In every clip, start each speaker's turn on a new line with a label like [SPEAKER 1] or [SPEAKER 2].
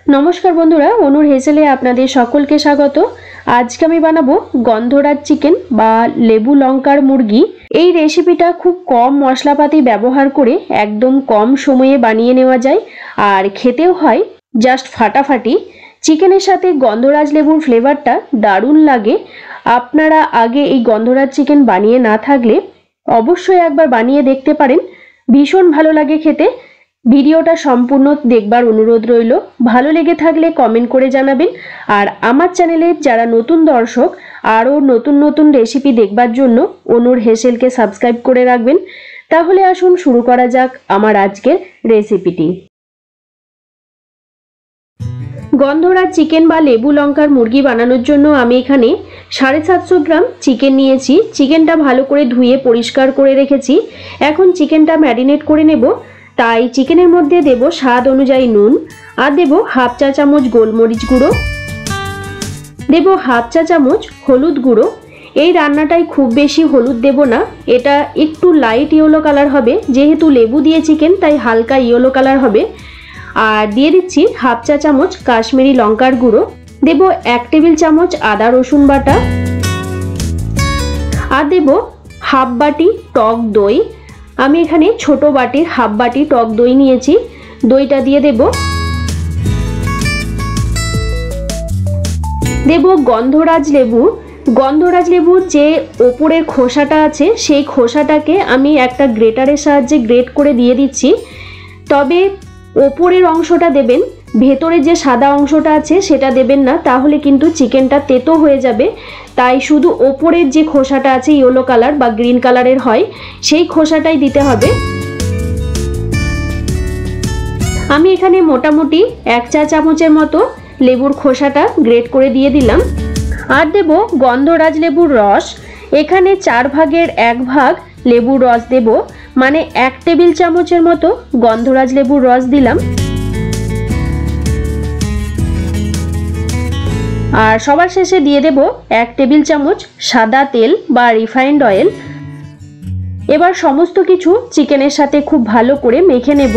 [SPEAKER 1] नमस्कार बंधुरा अनुर हेसेले आपनादेर सकलके स्वागत। आज के आमी बानाबो गंधराज चिकेन बा लेबू लंकार मुरगी। এই রেসিপিটা খুব কম মশলাপাতি ব্যবহার করে একদম কম সময়ে বানিয়ে নেওয়া যায় আর খেতেও হয় জাস্ট ফাটাফাটি। চিকেনের সাথে গন্ধরাজ লেবুর ফ্লেভারটা দারুণ লাগে। আপনারা আগে এই গন্ধরাজ চিকেন বানিয়ে না থাকলে অবশ্যই একবার বানিয়ে দেখতে পারেন, ভীষণ ভালো লাগে খেতে। ভিডিওটা সম্পূর্ণ দেখবার অনুরোধ রইল। ভালো লেগে থাকলে কমেন্ট করে জানাবেন। আর আমার চ্যানেলে যারা নতুন দর্শক আরও নতুন নতুন রেসিপি দেখবার জন্য অনুর হেসেলকে সাবস্ক্রাইব করে রাখবেন। তাহলে আসুন শুরু করা যাক আমার আজকের রেসিপিটি। গন্ধরাজ চিকেন বা লেবু লঙ্কার মুরগি বানানোর জন্য আমি এখানে 750 গ্রাম চিকেন নিয়েছি। চিকেনটা ভালো করে ধুয়ে পরিষ্কার করে রেখেছি। এখন চিকেনটা ম্যারিনেট করে নেব। তাই চিকেনের মধ্যে দেব স্বাদ অনুযায়ী নুন, আর দেব হাফ চা চামচ গোলমরিচ গুঁড়ো, দেব হাফ চা চামচ হলুদ গুঁড়ো। এই রান্নাটায় খুব বেশি হলুদ দেব না, এটা একটু লাইট ইয়েলো কালার হবে, যেহেতু লেবু দিয়ে চিকেন তাই হালকা ইয়েলো কালার হবে। আর দিয়ে দিচ্ছি হাফ চা চামচ কাশ্মীরি লঙ্কার গুঁড়ো, দেব 1 টেবিল চামচ আদা রসুন বাটা, আর দেব হাফ বাটি টক দই। আমি এখানে ছোট বাটির হাফ বাটি টক দই নিয়েছি। দইটা দিয়ে দেব। দেব গন্ধরাজ লেবু। গন্ধরাজ লেবুর যে ওপরের খোসাটা আছে সেই খোসাটাকে আমি একটা গ্রেটারের সাহায্যে গ্রেট করে দিয়ে দিচ্ছি। তবে ওপরের অংশটা দেবেন, ভেতরে যে সাদা অংশটা আছে সেটা দেবেন না, তাহলে কিন্তু চিকেনটা তেতো হয়ে যাবে। তাই শুধু ওপরের যে খোসাটা আছে ইয়েলো কালার বা গ্রিন কালারের হয় সেই খোসাটাই দিতে হবে। আমি এখানে মোটামুটি 1 চা চামচের মতো লেবুর খোসাটা গ্রেট করে দিয়ে দিলাম। আর দেব গন্ধরাজ লেবুর রস। এখানে 4 ভাগের 1 ভাগ লেবুর রস দেব, মানে 1 টেবিল চামচের মতো গন্ধরাজ লেবুর রস দিলাম। আর সবার শেষে দিয়ে দেব 1 টেবিল চামচ সাদা তেল বা রিফাইন্ড অয়েল। এবার সমস্ত কিছু চিকেনের সাথে খুব ভালো করে মেখে নেব।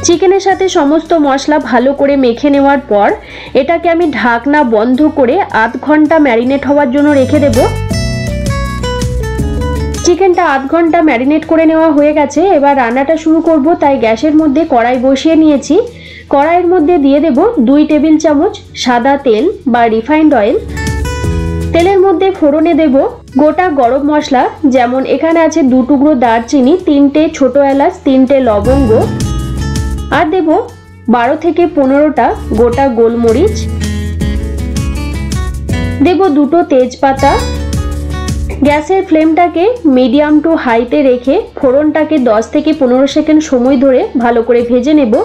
[SPEAKER 1] চিকেনের সাথে সমস্ত মশলা ভালো করে মেখে নেওয়ার পর এটাকে আমি ঢাকনা বন্ধ করে আধ ঘন্টা ম্যারিনেট হওয়ার জন্য রেখে দেব। চিকেনটা আধ ঘন্টা ম্যারিনেট করে নেওয়া হয়ে গেছে। এবার রান্নাটা শুরু করব, তাই গ্যাসের মধ্যে কড়াই বসিয়ে নিয়েছি। কড়াইয়ের মধ্যে দিয়ে দেব 2 টেবিল চামচ সাদা তেল বা রিফাইন্ড অয়েল। তেলের মধ্যে ফোড়নে দেব গোটা গরম মশলা, যেমন এখানে আছে 2 টুকরো দারচিনি, 3টে ছোট এলাচ, 3টে লবঙ্গ, আর দেব 12 থেকে 15টা গোটা গোলমরিচ, দেব 2টো তেজপাতা। গ্যাসের ফ্লেমটাকে মিডিয়াম টু হাইতে রেখে ফোড়নটাকে 10 থেকে 15 সেকেন্ড সময় ধরে ভালো করে ভেজে নেব।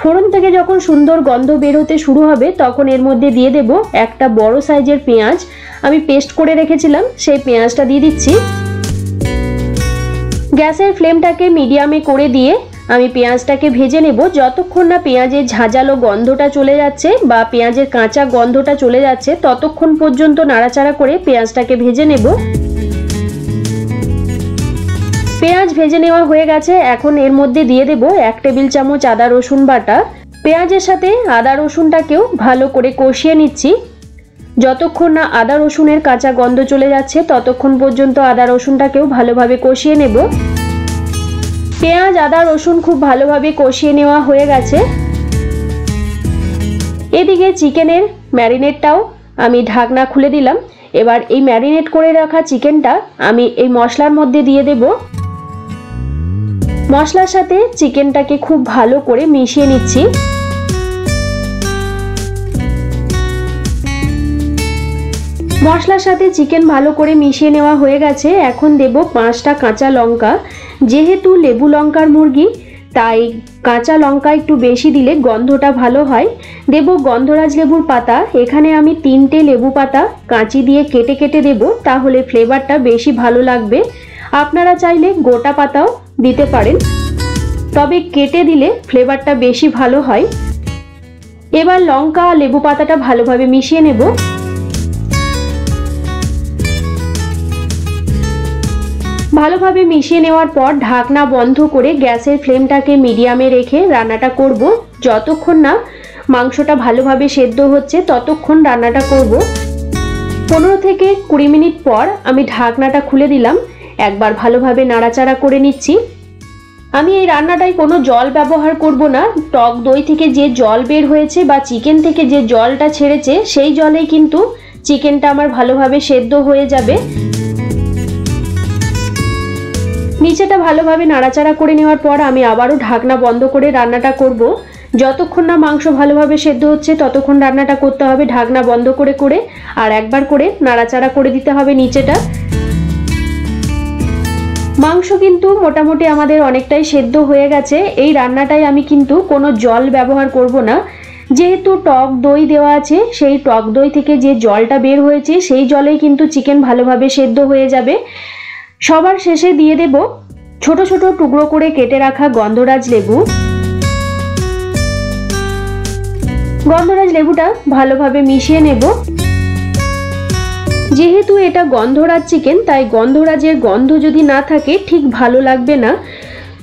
[SPEAKER 1] ফোড়ন থেকে যখন সুন্দর গন্ধ বের হতে শুরু হবে তখন এর মধ্যে দিয়ে দেব একটা বড় সাইজের পেঁয়াজ। আমি পেস্ট করে রেখেছিলাম, সেই পেঁয়াজটা দিয়ে দিচ্ছি। গ্যাসের ফ্লেমটাকে মিডিয়ামে করে দিয়ে আমি পেঁয়াজটাকে ভেজে নেব যতক্ষণ না পেঁয়াজের ঝাঁঝালো গন্ধটা চলে যাচ্ছে বা পেঁয়াজের কাঁচা গন্ধটা চলে যাচ্ছে, ততক্ষণ পর্যন্ত নাড়াচাড়া করে পেঁয়াজটাকে ভেজে নেব। পেঁয়াজ ভেজে নেওয়া হয়ে গেছে। এখন এর মধ্যে দিয়ে দেব 1 টেবিল চামচ আদা রসুন বাটা। পেঁয়াজের সাথে আদা রসুনটাকেও ভালো করে কষিয়ে নিচ্ছি। যতক্ষণ না আদা রসুনের কাঁচা গন্ধ চলে যাচ্ছে ততক্ষণ পর্যন্ত আদা রসুনটাকেও ভালোভাবে কষিয়ে নেব। পেঁয়াজ আদা রসুন খুব ভালোভাবে কষিয়ে নেওয়া হয়ে গেছে। এদিকে চিকেনের ম্যারিনেটটাও আমি ঢাকনা খুলে দিলাম। এবার এই ম্যারিনেট করে রাখা চিকেনটা আমি এই মশলার মধ্যে দিয়ে দেব। মশলার সাথে চিকেনটাকে খুব ভালো করে মিশিয়ে নিচ্ছি। মশলার সাথে চিকেন ভালো করে মিশিয়ে নেওয়া হয়ে গেছে। এখন দেব 5টা কাঁচা লঙ্কা। যেহেতু লেবু লঙ্কার মুরগি তাই কাঁচা লঙ্কা একটু বেশি দিলে গন্ধটা ভালো হয়। দেব গন্ধরাজ লেবুর পাতা। এখানে আমি 3টে লেবু পাতা কাঁচি দিয়ে কেটে কেটে দেব, তাহলে ফ্লেভারটা বেশি ভালো লাগবে। আপনারা চাইলে গোটা পাতাও দিতে পারেন, তবে কেটে দিলে ফ্লেভারটা বেশি ভালো হয়। এবার লঙ্কা লেবু পাতাটা ভালোভাবে মিশিয়ে নেব। ভালোভাবে মিশিয়ে নেওয়ার পর ঢাকনা বন্ধ করে গ্যাসের ফ্লেমটাকে মিডিয়ামে রেখে রান্নাটা করব। যতক্ষণ না মাংসটা ভালোভাবে সেদ্ধ হচ্ছে ততক্ষণ রান্নাটা করব। 15 থেকে 20 মিনিট পর আমি ঢাকনাটা খুলে দিলাম। একবার ভালোভাবে নাড়াচাড়া করে নিচ্ছি। আমি এই রান্নাটায় কোনো জল ব্যবহার করব না। টক দই থেকে যে জল বের হয়েছে বা চিকেন থেকে যে জলটা ছেড়েছে সেই জলেই কিন্তু চিকেনটা আমার ভালোভাবে সেদ্ধ হয়ে যাবে। নিচেটা ভালোভাবে নাড়াচাড়া করে নেওয়ার পর আমি আবারও ঢাকনা বন্ধ করে রান্নাটা করব। যতক্ষণ না মাংস ভালোভাবে সেদ্ধ হচ্ছে ততক্ষণ রান্নাটা করতে হবে ঢাকনা বন্ধ করে করে, আর একবার করে নাড়াচাড়া করে দিতে হবে নিচেটা। মাংস কিন্তু মোটামুটি আমাদের অনেকটাই সেদ্ধ হয়ে গেছে। এই রান্নাটায় আমি কিন্তু কোনো জল ব্যবহার করব না, যেহেতু টক দই দেওয়া আছে সেই টক দই থেকে যে জলটা বের হয়েছে সেই জলেই কিন্তু চিকেন ভালোভাবে সেদ্ধ হয়ে যাবে। সবার শেষে দিয়ে দেব ছোট ছোট টুকরো করে কেটে রাখা গন্ধরাজ লেবু। গন্ধরাজ লেবুটা ভালোভাবে মিশিয়ে নেব। যেহেতু এটা গন্ধরাজ চিকেন তাই গন্ধরাজের গন্ধ যদি না থাকে ঠিক ভালো লাগবে না,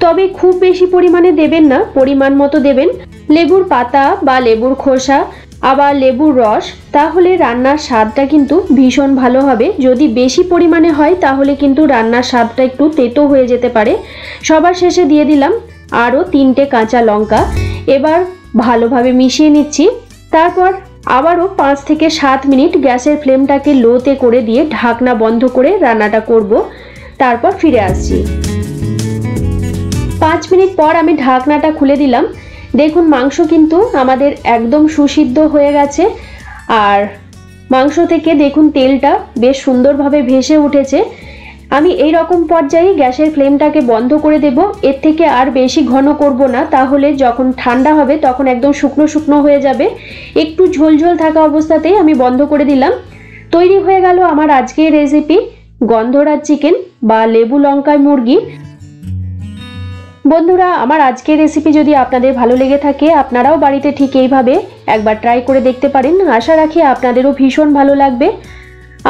[SPEAKER 1] তবে খুব বেশি পরিমাণে দেবেন না, পরিমাণ মতো দেবেন। লেবুর পাতা বা লেবুর খোসা আবার লেবুর রস, তাহলে রান্নার স্বাদটা কিন্তু ভীষণ ভালো হবে। যদি বেশি পরিমাণে হয় তাহলে কিন্তু রান্নার স্বাদটা একটু তেতো হয়ে যেতে পারে। সবার শেষে দিয়ে দিলাম আরও 3টে কাঁচা লঙ্কা। এবার ভালোভাবে মিশিয়ে নিচ্ছি। তারপর আবারও 5 থেকে 7 মিনিট গ্যাসের ফ্লেমটাকে লোতে করে দিয়ে ঢাকনা বন্ধ করে রান্নাটা করব। তারপর ফিরে আসছি। 5 মিনিট পর আমি ঢাকনাটা খুলে দিলাম। দেখুন মাংস কিন্তু আমাদের একদম সুসিদ্ধ হয়ে গেছে, আর মাংস থেকে দেখুন তেলটা বেশ সুন্দরভাবে ভেসে উঠেছে। আমি এই রকম পর্যায়ে গ্যাসের ফ্লেমটাকে বন্ধ করে দেব। এর থেকে আর বেশি ঘন করব না, তাহলে যখন ঠান্ডা হবে তখন একদম শুকনো শুকনো হয়ে যাবে। একটু ঝোলঝোল থাকা অবস্থাতেই আমি বন্ধ করে দিলাম। তৈরি হয়ে গেল আমার আজকের রেসিপি গন্ধরাজ চিকেন বা লেবু লঙ্কায় মুরগি। বন্ধুরা, আমার আজকের রেসিপি যদি আপনাদের ভালো লেগে থাকে আপনারাও বাড়িতে ঠিক এইভাবে একবার ট্রাই করে দেখতে পারেন। আশা রাখি আপনাদেরও ভীষণ ভালো লাগবে।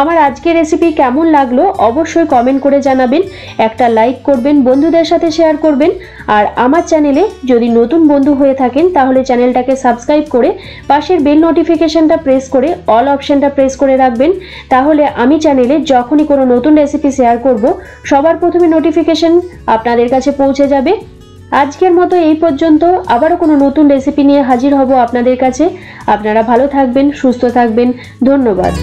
[SPEAKER 1] আমার আজকের রেসিপি কেমন লাগলো অবশ্যই কমেন্ট করে জানাবেন, একটা লাইক করবেন, বন্ধুদের সাথে শেয়ার করবেন। আর আমার চ্যানেলে যদি নতুন বন্ধু হয়ে থাকেন তাহলে চ্যানেলটাকে সাবস্ক্রাইব করে পাশের বেল নোটিফিকেশনটা প্রেস করে অল অপশনটা প্রেস করে রাখবেন। তাহলে আমি চ্যানেলে যখনই কোনো নতুন রেসিপি শেয়ার করব সবার প্রথমে নোটিফিকেশন আপনাদের কাছে পৌঁছে যাবে। আজকের মতো এই পর্যন্ত, আবারও কোনো নতুন রেসিপি নিয়ে হাজির হব আপনাদের কাছে। আপনারা ভালো থাকবেন, সুস্থ থাকবেন। ধন্যবাদ।